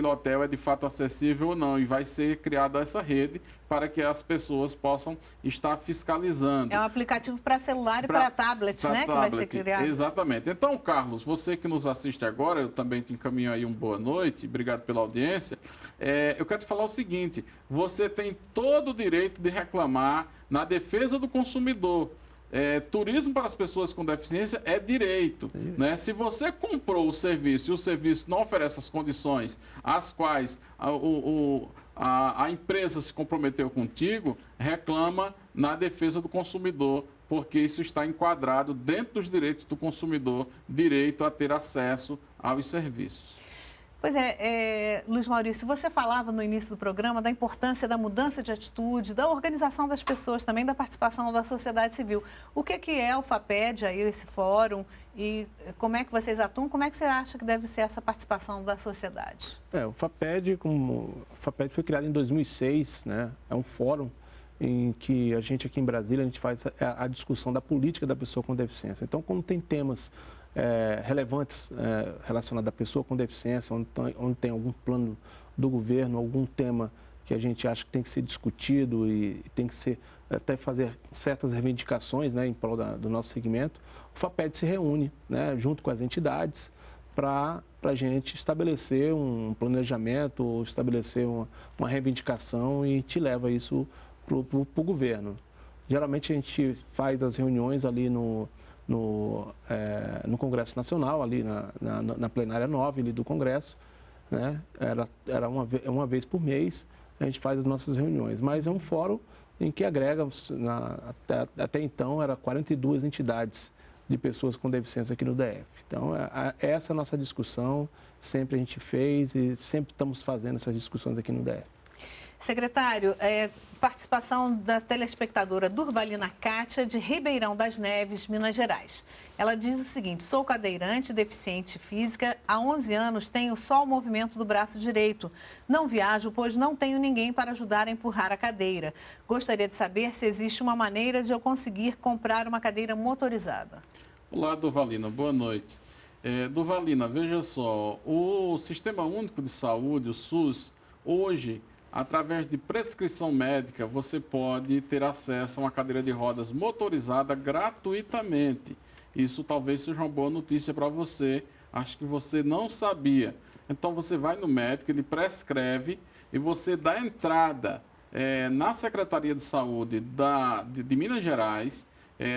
hotel é de fato acessível ou não, e vai ser criada essa rede para que as pessoas possam estar fiscalizando. É um aplicativo para celular e para tablet, né, que vai ser criado. Exatamente. Então, Carlos, você que nos assiste agora, eu também te encaminho aí boa noite, obrigado pela audiência. Eu quero te falar o seguinte: você tem todo o direito de reclamar na defesa do consumidor. Turismo para as pessoas com deficiência é direito, né? Se você comprou o serviço e o serviço não oferece as condições às quais a empresa se comprometeu contigo, reclama na defesa do consumidor, porque isso está enquadrado dentro dos direitos do consumidor, direito a ter acesso aos serviços. Pois Luiz Maurício, você falava no início do programa da importância da mudança de atitude, da organização das pessoas, também da participação da sociedade civil. O que é o FAPED, aí, esse fórum, e como é que vocês atuam? Como é que você acha que deve ser essa participação da sociedade? O FAPED foi criado em 2006, né? É um fórum em que a gente aqui em Brasília, a gente faz a discussão da política da pessoa com deficiência. Então, como tem temas relevantes relacionados à pessoa com deficiência, onde tem algum plano do governo, algum tema que a gente acha que tem que ser discutido e tem que ser até fazer certas reivindicações, né, em prol do nosso segmento, o FAPED se reúne, né, junto com as entidades para a gente estabelecer um planejamento, ou estabelecer uma reivindicação e te leva isso para o governo. Geralmente a gente faz as reuniões ali no Congresso Nacional, ali na plenária 9 ali do Congresso, né? Era uma vez por mês, a gente faz as nossas reuniões, mas é um fórum em que agrega, até então, era 42 entidades de pessoas com deficiência aqui no DF. Então, essa é a nossa discussão, sempre a gente fez e sempre estamos fazendo essas discussões aqui no DF. Secretário, participação da telespectadora Durvalina Kátia, de Ribeirão das Neves, Minas Gerais. Ela diz o seguinte: sou cadeirante, deficiente física, há 11 anos tenho só o movimento do braço direito. Não viajo, pois não tenho ninguém para ajudar a empurrar a cadeira. Gostaria de saber se existe uma maneira de eu conseguir comprar uma cadeira motorizada. Olá, Durvalina, boa noite. Durvalina, veja só, o Sistema Único de Saúde, o SUS, hoje, através de prescrição médica, você pode ter acesso a uma cadeira de rodas motorizada gratuitamente. Isso talvez seja uma boa notícia para você. Acho que você não sabia. Então, você vai no médico, ele prescreve e você dá entrada na Secretaria de Saúde de Minas Gerais,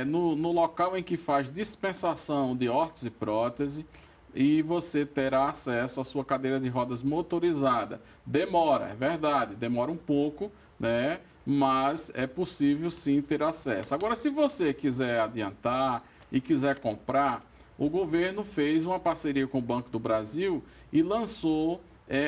no local em que faz dispensação de órtese e prótese, e você terá acesso à sua cadeira de rodas motorizada. Demora, é verdade, demora um pouco, né? Mas é possível sim ter acesso. Agora, se você quiser adiantar e quiser comprar, o governo fez uma parceria com o Banco do Brasil e lançou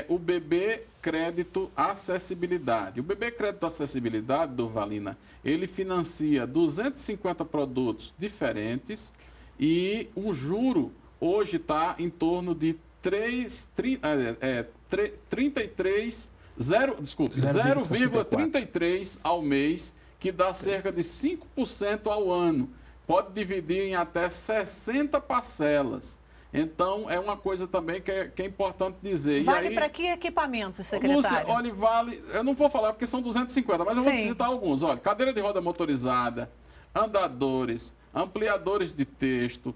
o BB Crédito Acessibilidade. O BB Crédito Acessibilidade, Durvalina, ele financia 250 produtos diferentes e o juro hoje está em torno de 0,33 ao mês, que dá cerca de 5% ao ano. Pode dividir em até 60 parcelas. Então, é uma coisa também que é importante dizer. Vale para que equipamento, secretário? Lúcia, olha, vale... Eu não vou falar porque são 250, mas eu vou te citar alguns. Olha, cadeira de roda motorizada, andadores, ampliadores de texto,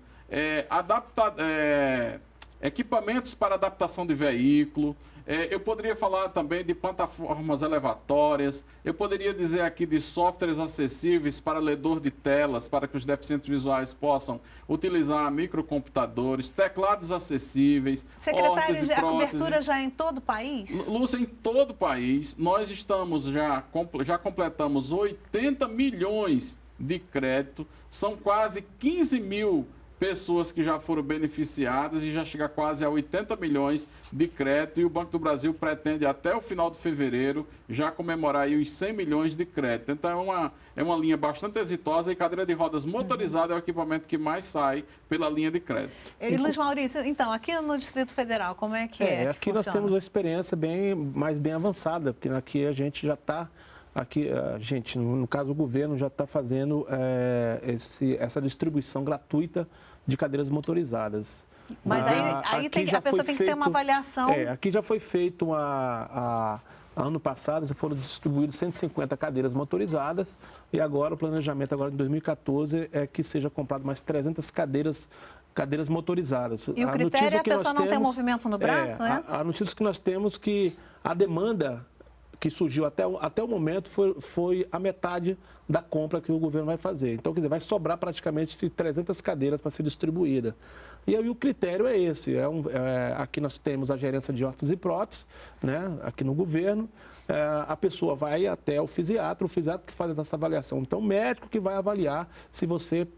equipamentos para adaptação de veículo. Eu poderia falar também de plataformas elevatórias. Eu poderia dizer aqui de softwares acessíveis para ledor de telas, para que os deficientes visuais possam utilizar microcomputadores, teclados acessíveis. Secretário, a cobertura já é em todo o país? Lúcia, em todo o país. Nós já completamos 80 milhões de crédito. São quase 15 mil pessoas que já foram beneficiadas e já chega quase a 80 milhões de crédito, e o Banco do Brasil pretende até o final de fevereiro já comemorar aí os 100 milhões de crédito. Então é uma linha bastante exitosa, e cadeira de rodas motorizada é o equipamento que mais sai pela linha de crédito. E Luiz Maurício, então, aqui no Distrito Federal, como é que é? Aqui nós temos uma experiência mais bem avançada, porque aqui a gente já está... Aqui, gente, no caso, o governo já está fazendo essa distribuição gratuita de cadeiras motorizadas. Mas aí a pessoa tem que ter uma avaliação. Aqui já foi feito, ano passado, já foram distribuídas 150 cadeiras motorizadas, e agora o planejamento agora em 2014 é que seja comprado mais 300 cadeiras motorizadas. E o critério é a pessoa não ter movimento no braço, né? A notícia que nós temos que a demanda que surgiu até o momento foi a metade da compra que o governo vai fazer. Então, quer dizer, vai sobrar praticamente 300 cadeiras para ser distribuída. E aí o critério é esse. Aqui nós temos a gerência de órtese e próteses, né, aqui no governo. A pessoa vai até o fisiatra que faz essa avaliação. Então, o médico que vai avaliar se você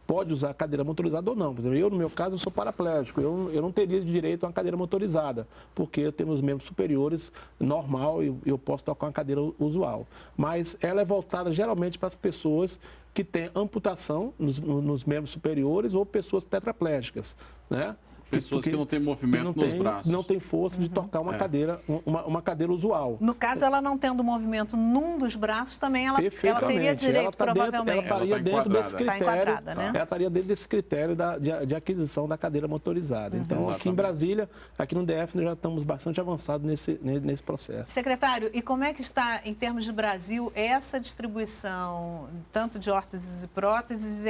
pode usar a cadeira motorizada ou não. Por exemplo, eu, no meu caso, eu sou paraplégico. Eu não teria direito a uma cadeira motorizada, porque eu tenho os membros superiores normal e eu posso tocar uma cadeira usual. Mas ela é voltada geralmente para as pessoas que têm amputação nos membros superiores ou pessoas tetraplégicas, né? Pessoas que não têm movimento nos braços. Não tem força de tocar uma cadeira, uma cadeira usual. No caso, ela não tendo movimento num dos braços, também ela teria direito, provavelmente. Ela estaria dentro desse critério. Está enquadrada, né? Ela estaria dentro desse critério de aquisição da cadeira motorizada. Então, Exatamente. Aqui em Brasília, aqui no DF, nós já estamos bastante avançados nesse processo. Secretário, e como é que está, em termos de Brasil, essa distribuição, tanto de órteses e próteses, e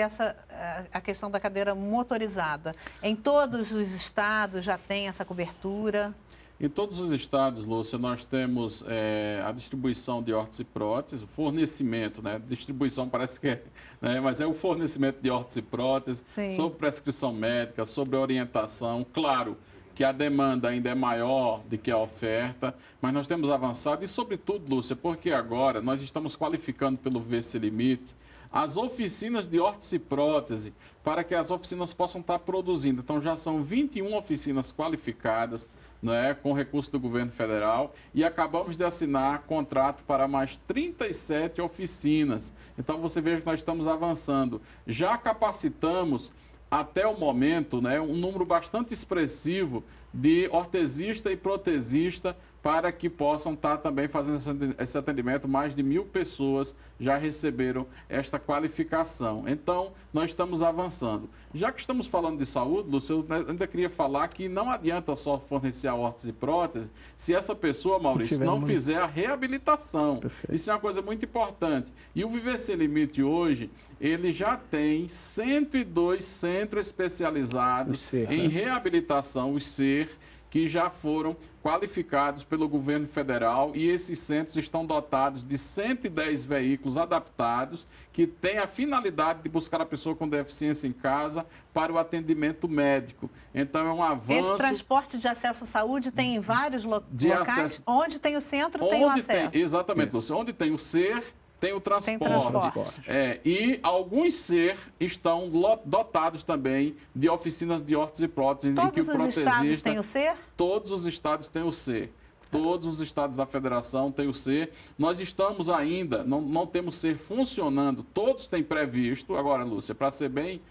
a questão da cadeira motorizada? Em todos os estados já tem essa cobertura? Em todos os estados, Lúcia, nós temos a distribuição de órtese e prótese, o fornecimento, né? Distribuição parece que é, né? Mas é o fornecimento de órtese e prótese, sobre prescrição médica, sobre orientação. Claro que a demanda ainda é maior do que a oferta, mas nós temos avançado, e sobretudo, Lúcia, porque agora nós estamos qualificando pelo VC Limite as oficinas de órtese e prótese, para que as oficinas possam estar produzindo. Então, já são 21 oficinas qualificadas, né, com recurso do governo federal, e acabamos de assinar contrato para mais 37 oficinas. Então, você veja que nós estamos avançando. Já capacitamos, até o momento, né, um número bastante expressivo de ortesista e protesista para que possam estar também fazendo esse atendimento. Mais de 1.000 pessoas já receberam esta qualificação. Então, nós estamos avançando. Já que estamos falando de saúde, Lúcio, eu ainda queria falar que não adianta só fornecer a órtese e prótese se essa pessoa, Maurício, não fizer a reabilitação. Perfeito. Isso é uma coisa muito importante. E o Viver Sem Limite hoje, ele já tem 102 centros especializados em reabilitação, os CER, que já foram qualificados pelo governo federal, e esses centros estão dotados de 110 veículos adaptados que têm a finalidade de buscar a pessoa com deficiência em casa para o atendimento médico. Então, é um avanço. Esse transporte de acesso à saúde tem em vários locais? Onde tem o centro, tem o acesso. Exatamente, Lúcia. Onde tem o CER, tem o transporte. E alguns CER estão dotados também de oficinas de órtese e prótese. Todos os estados têm o CER? Todos os estados têm o CER. Todos os estados da federação têm o CER. Nós estamos ainda, não temos CER funcionando, todos têm previsto. Agora, Lúcia, para ser bem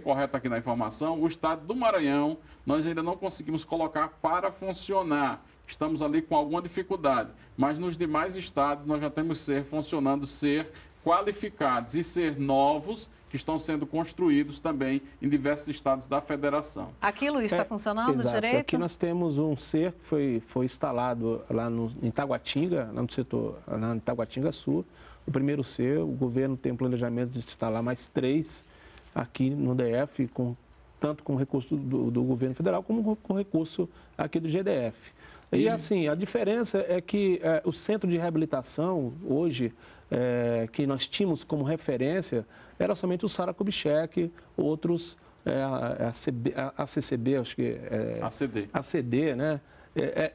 correto aqui na informação, o estado do Maranhão, nós ainda não conseguimos colocar para funcionar. Estamos ali com alguma dificuldade, mas nos demais estados nós já temos CER funcionando, CER qualificados e CER novos que estão sendo construídos também em diversos estados da federação. Aqui, Luiz, está funcionando direito? Aqui nós temos um CER que foi instalado lá em Taguatinga, lá no setor, lá em Taguatinga Sul. O primeiro CER, o governo tem um planejamento de instalar mais 3 aqui no DF, tanto com recurso do governo federal como com recurso aqui do GDF. E assim, a diferença é que o centro de reabilitação, hoje, que nós tínhamos como referência, era somente o Sara Kubitschek, outros, a CCB, acho que ACD, né?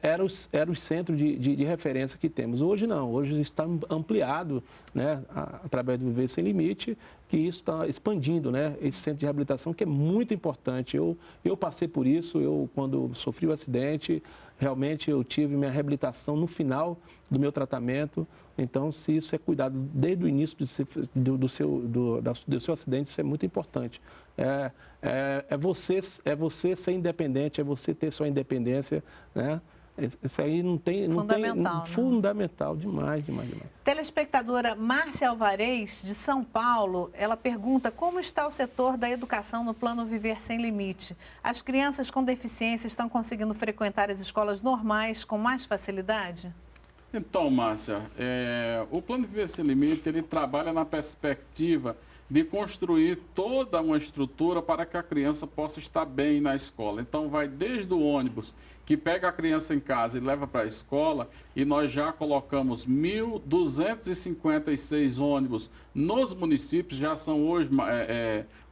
Era os centros de referência que temos. Hoje não, hoje está ampliado, né, através do Viver Sem Limite, que isso está expandindo, né, esse centro de reabilitação, que é muito importante. Eu passei por isso, quando sofri o acidente, realmente eu tive minha reabilitação no final do meu tratamento. Então, se isso é cuidado desde o início do seu acidente, isso é muito importante. É você ser independente, é você ter sua independência, né? Isso aí não tem... Fundamental demais. Telespectadora Márcia Alvarez, de São Paulo, ela pergunta como está o setor da educação no Plano Viver Sem Limite. As crianças com deficiência estão conseguindo frequentar as escolas normais com mais facilidade? Então, Márcia, o Plano Viver Sem Limite, ele trabalha na perspectiva de construir toda uma estrutura para que a criança possa estar bem na escola. Então, vai desde o ônibus que pega a criança em casa e leva para a escola, e nós já colocamos 1.256 ônibus nos municípios, já são hoje,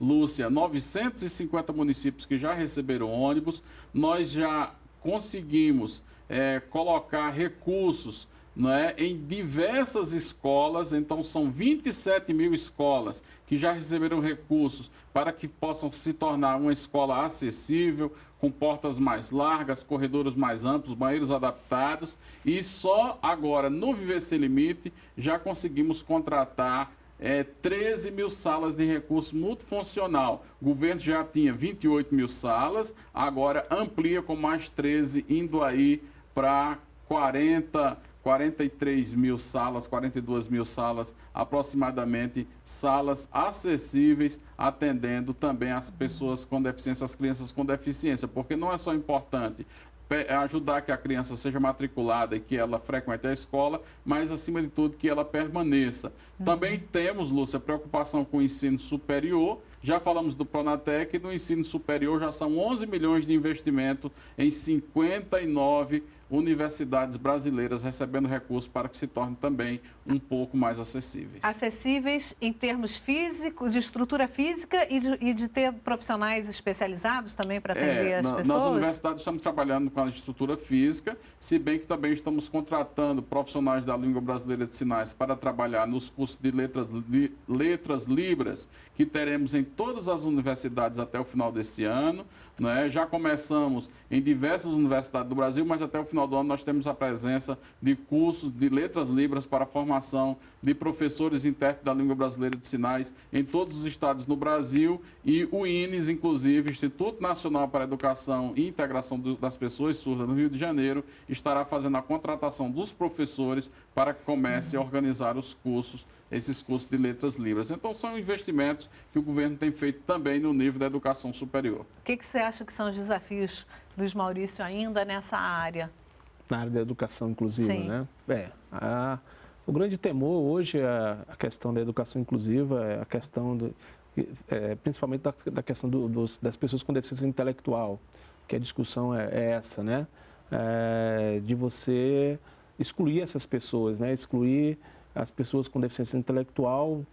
Lúcia, 950 municípios que já receberam ônibus. Nós já conseguimos colocar recursos, né, em diversas escolas. Então são 27 mil escolas que já receberam recursos para que possam se tornar uma escola acessível, com portas mais largas, corredores mais amplos, banheiros adaptados. E só agora, no Viver Sem Limite, já conseguimos contratar 13 mil salas de recurso multifuncional. O governo já tinha 28 mil salas, agora amplia com mais 13, indo aí para 43 mil salas, 42 mil salas, aproximadamente, salas acessíveis, atendendo também as pessoas com deficiência, as crianças com deficiência, porque não é só importante ajudar que a criança seja matriculada e que ela frequente a escola, mas, acima de tudo, que ela permaneça. Também temos, Lúcia, preocupação com o ensino superior, Já falamos do Pronatec e no ensino superior já são 11 milhões de investimento em 59 universidades brasileiras recebendo recursos para que se torne também um pouco mais acessíveis. Acessíveis em termos físicos, de estrutura física e de ter profissionais especializados também para atender as pessoas? Nas universidades estamos trabalhando com a estrutura física, se bem que também estamos contratando profissionais da língua brasileira de sinais para trabalhar nos cursos de letras libras, que teremos em todas as universidades até o final desse ano, né? Já começamos em diversas universidades do Brasil, mas até o final do ano nós temos a presença de cursos de letras libras para a formação de professores e intérpretes da língua brasileira de sinais em todos os estados no Brasil, e o INES, inclusive, Instituto Nacional para a Educação e Integração das Pessoas Surdas no Rio de Janeiro, estará fazendo a contratação dos professores para que comece a organizar os cursos, esses cursos de letras libras. Então, são investimentos que o governo tem feito também no nível da educação superior. O que você acha que são os desafios, Luiz Maurício, ainda nessa área? Na área da educação inclusiva, Sim. né? O grande temor hoje é a questão da educação inclusiva, é a questão, principalmente da questão das pessoas com deficiência intelectual, que a discussão é essa, né? De você excluir essas pessoas, né? Excluir as pessoas com deficiência intelectual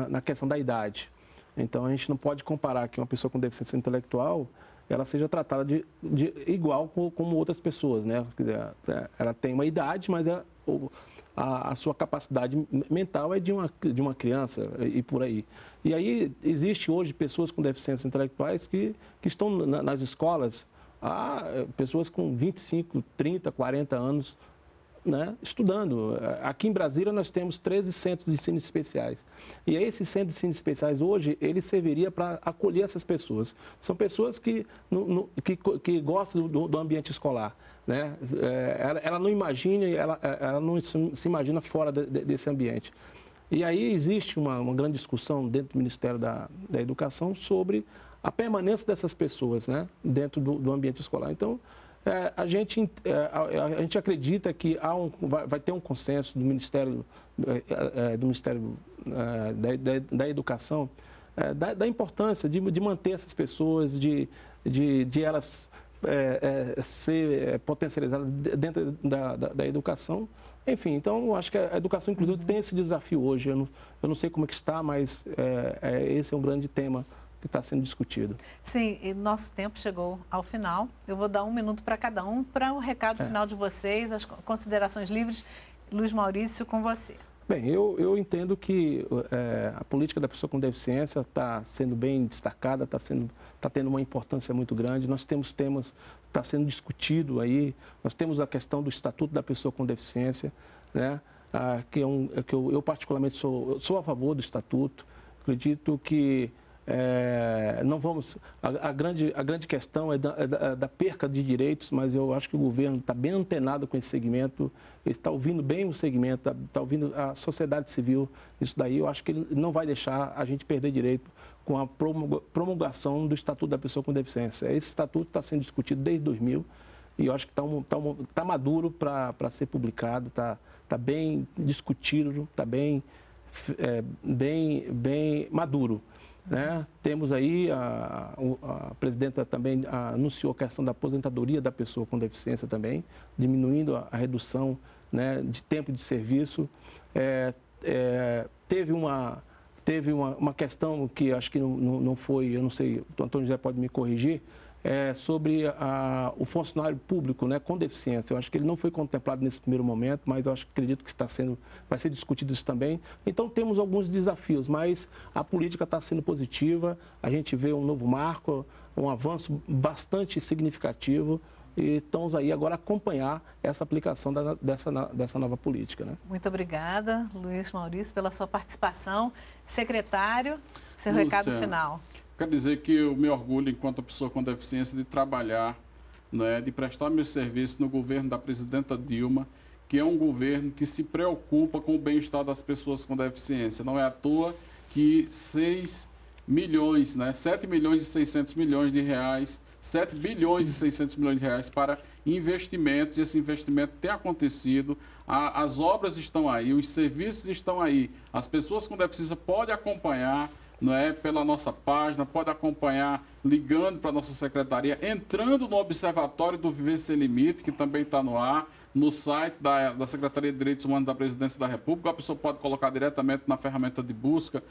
na questão da idade. Então, a gente não pode comparar que uma pessoa com deficiência intelectual ela seja tratada de igual como outras pessoas, né? Ela tem uma idade, mas a sua capacidade mental é de uma criança e por aí. E aí existe hoje pessoas com deficiências intelectuais que estão nas escolas, pessoas com 25, 30, 40 anos, né, estudando. Aqui em Brasília nós temos 13 centros de ensino especiais. E esses centros de ensino especiais hoje, ele serviria para acolher essas pessoas. São pessoas que gostam do ambiente escolar, né? Ela não imagina, ela não se imagina fora desse ambiente. E aí existe uma grande discussão dentro do Ministério da Educação sobre a permanência dessas pessoas, né, dentro do ambiente escolar. Então, a gente acredita que vai ter um consenso do Ministério da Educação, da importância de manter essas pessoas, de elas ser potencializadas dentro da educação. Enfim, então, eu acho que a educação inclusive tem esse desafio hoje. Eu não sei como é que está, mas esse é um grande tema que está sendo discutido. Sim, e nosso tempo chegou ao final. Eu vou dar 1 minuto para cada um, para o recado final de vocês, as considerações livres. Luiz Maurício, com você. Bem, eu entendo que a política da pessoa com deficiência está sendo bem destacada, está tendo uma importância muito grande. Nós temos temas, está sendo discutido aí, nós temos a questão do Estatuto da Pessoa com Deficiência, né? Que eu particularmente sou a favor do Estatuto. Acredito que não vamos. A grande questão é da perca de direitos, mas eu acho que o governo está bem antenado com esse segmento, ele está ouvindo bem o segmento, está ouvindo a sociedade civil. Isso daí eu acho que ele não vai deixar a gente perder direito com a promulgação do Estatuto da Pessoa com Deficiência. Esse estatuto está sendo discutido desde 2000 e eu acho que está maduro para ser publicado, está bem discutido, está bem maduro. Né? Temos aí, a presidenta também anunciou a questão da aposentadoria da pessoa com deficiência também, diminuindo a redução, né, de tempo de serviço. Teve uma questão que acho que não foi, eu não sei, o Antônio José pode me corrigir, sobre o funcionário público, né, com deficiência. Eu acho que ele não foi contemplado nesse primeiro momento, mas eu acredito que vai ser discutido isso também. Então, temos alguns desafios, mas a política está sendo positiva, a gente vê um novo marco, um avanço bastante significativo e estamos aí agora a acompanhar essa aplicação dessa nova política, né? Muito obrigada, Luiz Maurício, pela sua participação. Secretário, seu Lúcia, recado final. Quero dizer que eu me orgulho, enquanto pessoa com deficiência, de trabalhar, né, de prestar meu serviço no governo da presidenta Dilma, que é um governo que se preocupa com o bem-estar das pessoas com deficiência. Não é à toa que 6 milhões, né, 7 milhões e 600 milhões de reais, 7 bilhões e 600 milhões de reais para investimentos, e esse investimento tem acontecido, as obras estão aí, os serviços estão aí, as pessoas com deficiência podem acompanhar, não é, pela nossa página, pode acompanhar ligando para a nossa secretaria, entrando no Observatório do Viver Sem Limite, que também está no ar, no site da Secretaria de Direitos Humanos da Presidência da República. A pessoa pode colocar diretamente na ferramenta de busca,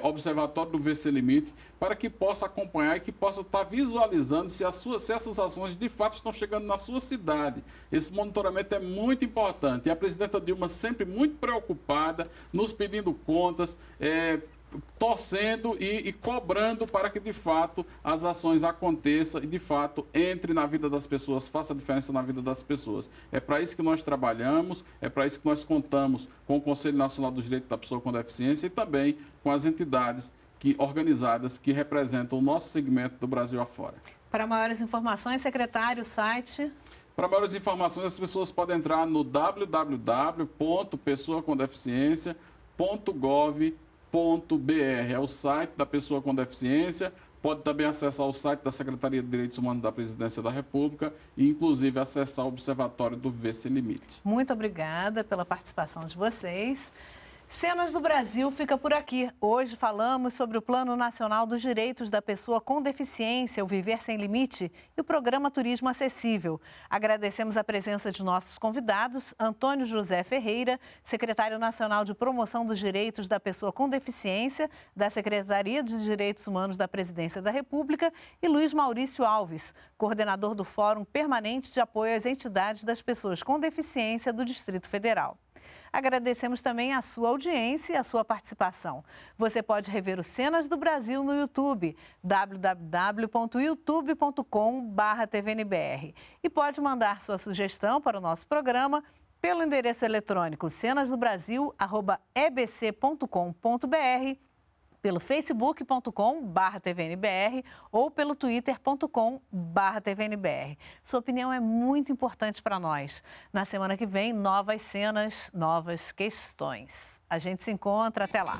Observatório do Viver Sem Limite, para que possa acompanhar e que possa estar visualizando se essas ações de fato estão chegando na sua cidade. Esse monitoramento é muito importante. E a presidenta Dilma sempre muito preocupada, nos pedindo contas, torcendo e cobrando para que, de fato, as ações aconteçam e, de fato, entre na vida das pessoas, faça a diferença na vida das pessoas. É para isso que nós trabalhamos, é para isso que nós contamos com o Conselho Nacional dos Direitos da Pessoa com Deficiência e também com as entidades organizadas que representam o nosso segmento do Brasil afora. Para maiores informações, secretário, site... Para maiores informações, as pessoas podem entrar no www.pessoacondeficiência.gov.br. É o site da Pessoa com Deficiência. Pode também acessar o site da Secretaria de Direitos Humanos da Presidência da República e, inclusive, acessar o Observatório do Viver Sem Limite. Muito obrigada pela participação de vocês. Cenas do Brasil fica por aqui. Hoje falamos sobre o Plano Nacional dos Direitos da Pessoa com Deficiência, o Viver Sem Limite, e o Programa Turismo Acessível. Agradecemos a presença de nossos convidados, Antônio José Ferreira, secretário nacional de Promoção dos Direitos da Pessoa com Deficiência, da Secretaria de Direitos Humanos da Presidência da República, e Luiz Maurício Alves, coordenador do Fórum Permanente de Apoio às Entidades das Pessoas com Deficiência do Distrito Federal. Agradecemos também a sua audiência e a sua participação. Você pode rever os Cenas do Brasil no YouTube, www.youtube.com/tvnbr. E pode mandar sua sugestão para o nosso programa pelo endereço eletrônico cenasdobrazil@ebc.com.br, pelo facebook.com/tvnbr ou pelo twitter.com/tvnbr. Sua opinião é muito importante para nós. Na semana que vem, novas cenas, novas questões. A gente se encontra, até lá.